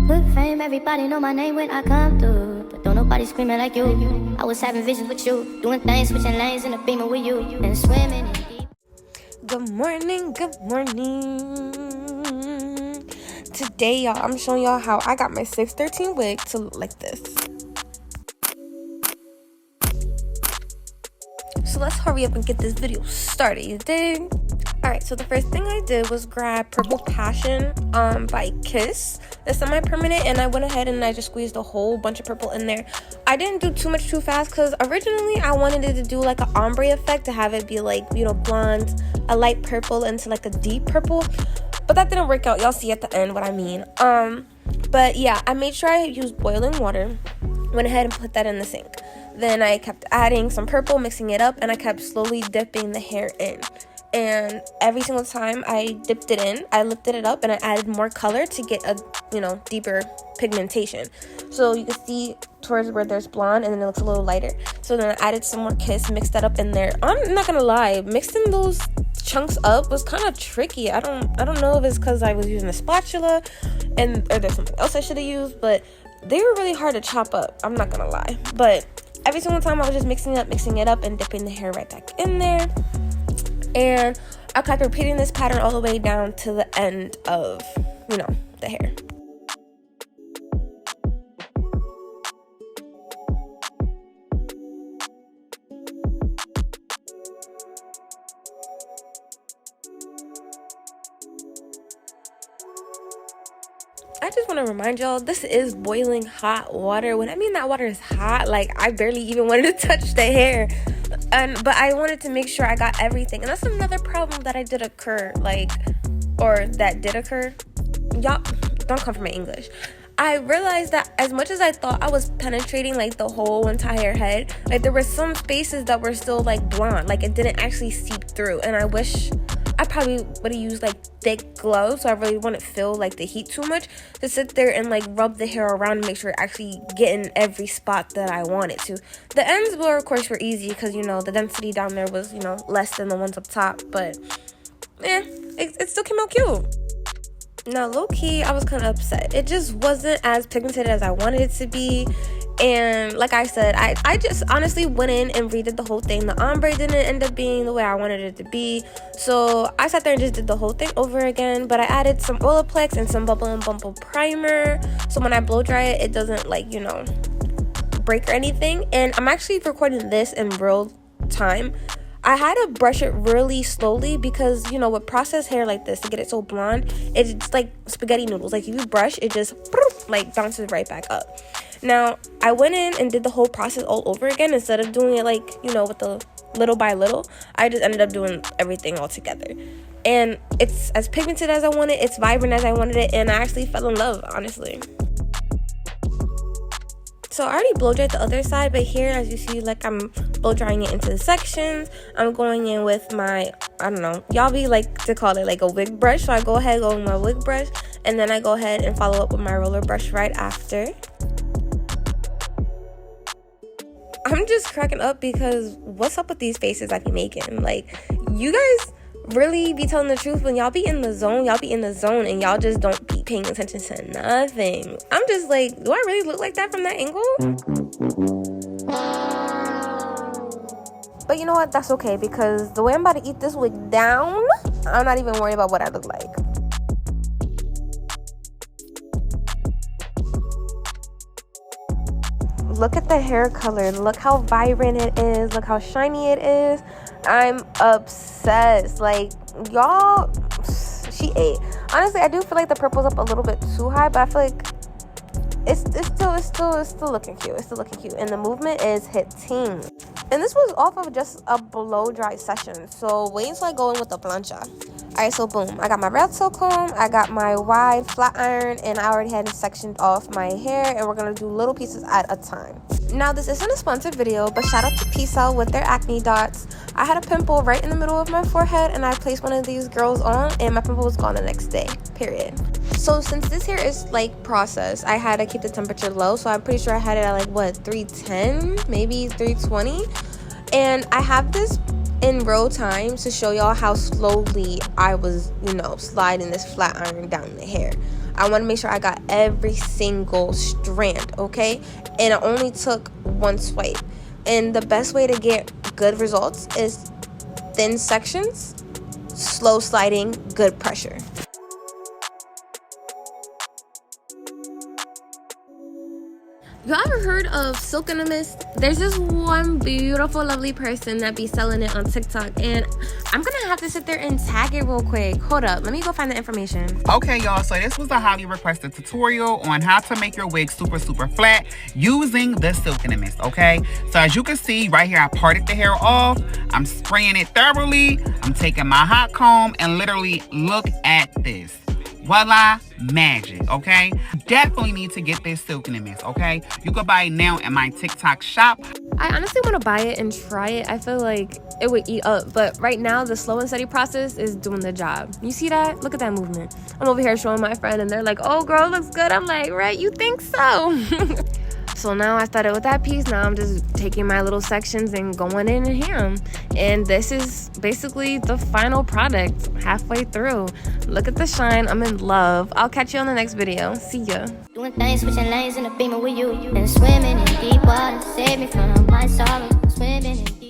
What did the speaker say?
Good fame, everybody know my name when I come through. But don't nobody screaming like you. I was having visions with you, doing things, switching lanes in the beamer with you, and swimming in deep. Good morning, good morning. Today, y'all, I'm showing y'all how I got my 613 wig to look like this. So let's hurry up and get this video started, you dig? Alright, so the first thing I did was grab Purple Passion by Kiss. It's semi-permanent, and I went ahead and I just squeezed a whole bunch of purple in there. I didn't do too much too fast because originally I wanted it to do like an ombre effect, to have it be like, you know, blonde, a light purple into like a deep purple. But that didn't work out. Y'all see at the end what I mean. But yeah, I made sure I used boiling water. Went ahead and put that in the sink. Then I kept adding some purple, mixing it up, and I kept slowly dipping the hair in. And every single time I dipped it in, I lifted it up and I added more color to get a, you know, deeper pigmentation. So you can see towards where there's blonde and then it looks a little lighter. So then I added some more Kiss, mixed that up in there. I'm not gonna lie, mixing those chunks up was kind of tricky. I don't know if it's because I was using a spatula or there's something else I should have used, but they were really hard to chop up. I'm not gonna lie. But every single time I was just mixing it up and dipping the hair right back in there. And I kept repeating this pattern all the way down to the end of, you know, the hair. I just want to remind y'all, this is boiling hot water. When I mean that water is hot, like I barely even wanted to touch the hair. But I wanted to make sure I got everything. And that's another problem that did occur. Y'all, don't come for my English. I realized that as much as I thought I was penetrating like the whole entire head, like there were some spaces that were still like blonde, like it didn't actually seep through. And I wish I probably would have used like thick gloves, so I really wouldn't feel like the heat too much, to sit there and like rub the hair around and make sure it actually get in every spot that I wanted to. The ends were, of course, easy because, you know, the density down there was, you know, less than the ones up top, but it still came out cute. Now, low-key, I was kind of upset. It just wasn't as pigmented as I wanted it to be. And like I said, I just honestly went in and redid the whole thing. The ombre didn't end up being the way I wanted it to be. So I sat there and just did the whole thing over again. But I added some Olaplex and some Bubble and Bumble primer. So when I blow dry it, it doesn't, like, you know, break or anything. And I'm actually recording this in real time. I had to brush it really slowly because, you know, with processed hair like this, to get it so blonde, it's like spaghetti noodles. Like, if you brush, it just, like, bounces right back up. Now, I went in and did the whole process all over again. Instead of doing it, like, you know, with the little by little, I just ended up doing everything all together. And it's as pigmented as I wanted, it's vibrant as I wanted it, and I actually fell in love, honestly. So I already blow dried the other side, but here, as you see, like, I'm blow drying it into the sections. I'm going in with my, I don't know, y'all be like to call it like a wig brush. So I go ahead, go with my wig brush, and then I go ahead and follow up with my roller brush right after. I'm just cracking up because what's up with these faces I be making? Like, you guys really be telling the truth when y'all be in the zone. Y'all be in the zone and y'all just don't be paying attention to nothing. I'm just like, do I really look like that from that angle? But you know what? That's okay, because the way I'm about to eat this wig down, I'm not even worried about what I look like. Look at the hair color. Look how vibrant it is. Look how shiny it is. I'm obsessed. Like, y'all, she ate. Honestly, I do feel like the purple's up a little bit too high, but I feel like it's still looking cute. It's still looking cute, and the movement is hitting. And this was off of just a blow dry session, so wait until I go in with the plancha. Alright, so boom, I got my red silk comb, I got my wide flat iron, and I already had sectioned off my hair, and we're gonna do little pieces at a time. Now, this isn't a sponsored video, but shout out to Peace Out with their acne dots. I had a pimple right in the middle of my forehead, and I placed one of these girls on, and my pimple was gone the next day, period. So since this hair is like processed, I had to keep the temperature low, so I'm pretty sure I had it at like, what, 310, maybe 320. And I have this in real time to show y'all how slowly I was, you know, sliding this flat iron down the hair. I want to make sure I got every single strand, okay? And it only took one swipe. And the best way to get good results is thin sections, slow sliding, good pressure. Y'all ever heard of silk in a mist? There's this one beautiful, lovely person that be selling it on TikTok, and I'm gonna have to sit there and tag it real quick. Hold up, let me go find the information. Okay, y'all, so this was a highly requested tutorial on how to make your wig super flat using the silk in a mist, okay? So as you can see right here, I parted the hair off. I'm spraying it thoroughly. I'm taking my hot comb and literally look at this. Voila, magic, okay? Definitely need to get this silk in the mist, okay? You can buy it now in my TikTok shop. I honestly want to buy it and try it. I feel like it would eat up, but right now the slow and steady process is doing the job. You see that? Look at that movement. I'm over here showing my friend and they're like, oh girl, looks good. I'm like, right, you think so? So now I started with that piece. Now I'm just taking my little sections and going in and ham. And this is basically the final product halfway through. Look at the shine. I'm in love. I'll catch you on the next video. See ya. Doing things, switching lanes in a beamer with you. Been swimming in deep water, save me from my sorrows. Swimming in deep